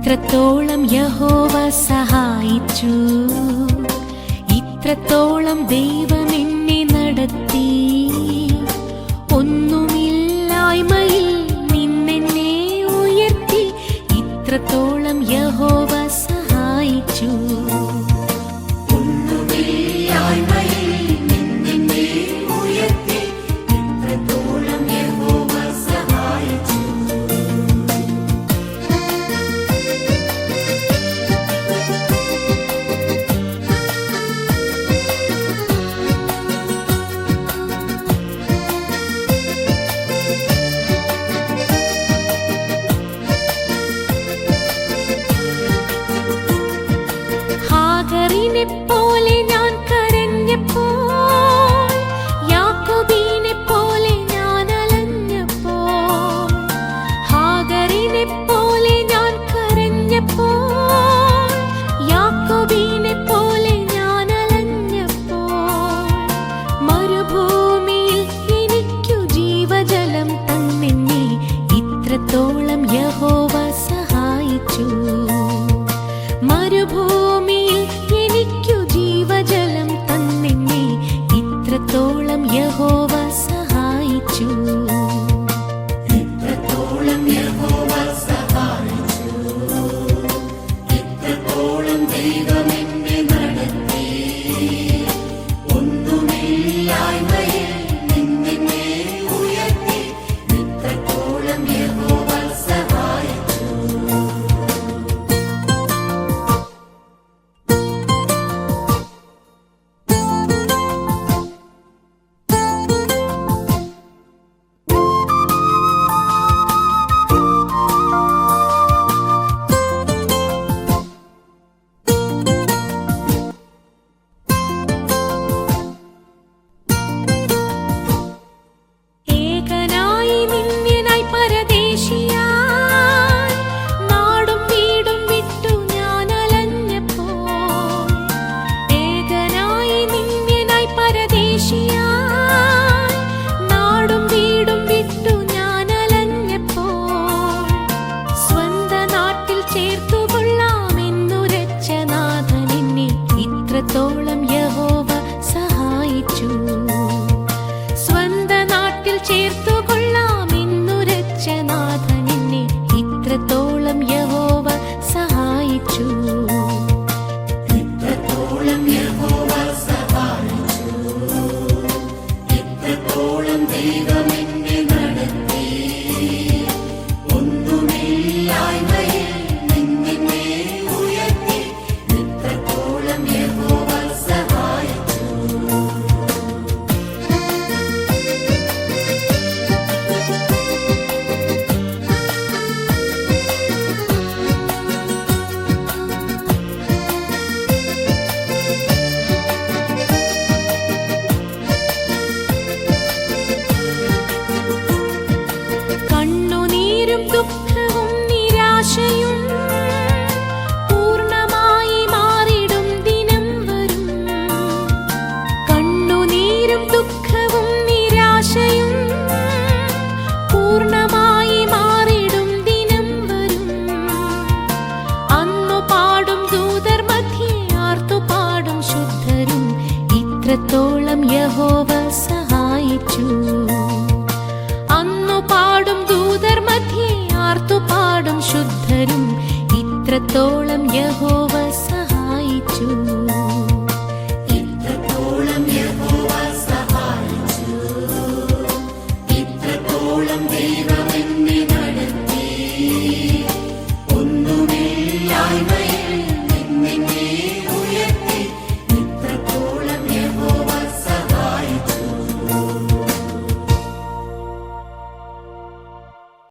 ഇത്രത്തോളം യഹോവ സഹായിച്ചു, ഇത്രത്തോളം ദൈവം എന്നെ നടത്തി. ഒന്നുമില്ലായ്മയിൽ നിന്നെന്നെ ഉയർത്തി, ഇത്രത്തോളം യഹോവ സഹായിച്ചു. പോലെ ഞാൻ കരഞ്ഞപ്പോൾ, യാക്കോബിനെ പോലെ ഞാൻ അലഞ്ഞപ്പോൾ. ഹാഗറിനെ പോലെ ഞാൻ കരഞ്ഞപ്പോൾ, യാക്കോബിനെ പോലെ ഞാൻ അലഞ്ഞപ്പോൾ. മരുഭൂമിയിൽ എനിക്കു ജീവജലം തന്നെന്നെ, ഇത്രത്തോളം യഹോവ സഹായിച്ചു. മരുഭൂമിയിൽ എനിക്കു ജീവജലം തന്നെന്നെ, ഇത്രത്തോളം യഹോവ സഹായിച്ചു. ഇത്രത്തോളം യഹോവ സഹായിച്ചു, ഇത്രത്തോളം ദൈവം എന്നെ നടത്തി. ഒന്നുമില്ലായ്മയിൽ നിന്നെന്നെ ഉയർത്തി, ഇത്രത്തോളം യഹോവ സഹായിച്ചു. ഇത്രത്തോളം യഹോവ സഹായിച്ചു. സ്വന്ത നാട്ടിൽ ചേർത്തുകൊള്ളാമെന്നുരച്ച നാഥനെന്നെ, ഇത്രത്തോളം യഹോവ സഹായിച്ചു. ഇത്രത്തോളം യഹോവ സഹായിച്ചു, ഇത്രത്തോളം ദൈവം എന്നെ നടത്തി. ഒന്നുമില്ലായ്മയിൽ നിന്നെന്നെ ഉയർത്തി, ഇത്രത്തോളം യഹോവ സഹായിച്ചു. കണ്ണുനീരും ദുഃഖവും നിരാശയും പൂർണ്ണമായി മാറിടും ദിനം വരും. കണ്ണുനീരും ദുഃഖവും നിരാശയും പൂർണ്ണമായി മാറിടും ദിനം വരും. അന്നു പാടും ദൂതർ മധ്യേ ആർത്തുപാടും ശുദ്ധരും, ഇത്രത്തോളം യഹോവ സഹായിച്ചു. അന്നു പാടും ദൂതർ മധ്യേ ആർത്തുപാടും ശുദ്ധരും, ഇത്രത്തോളം യഹോവ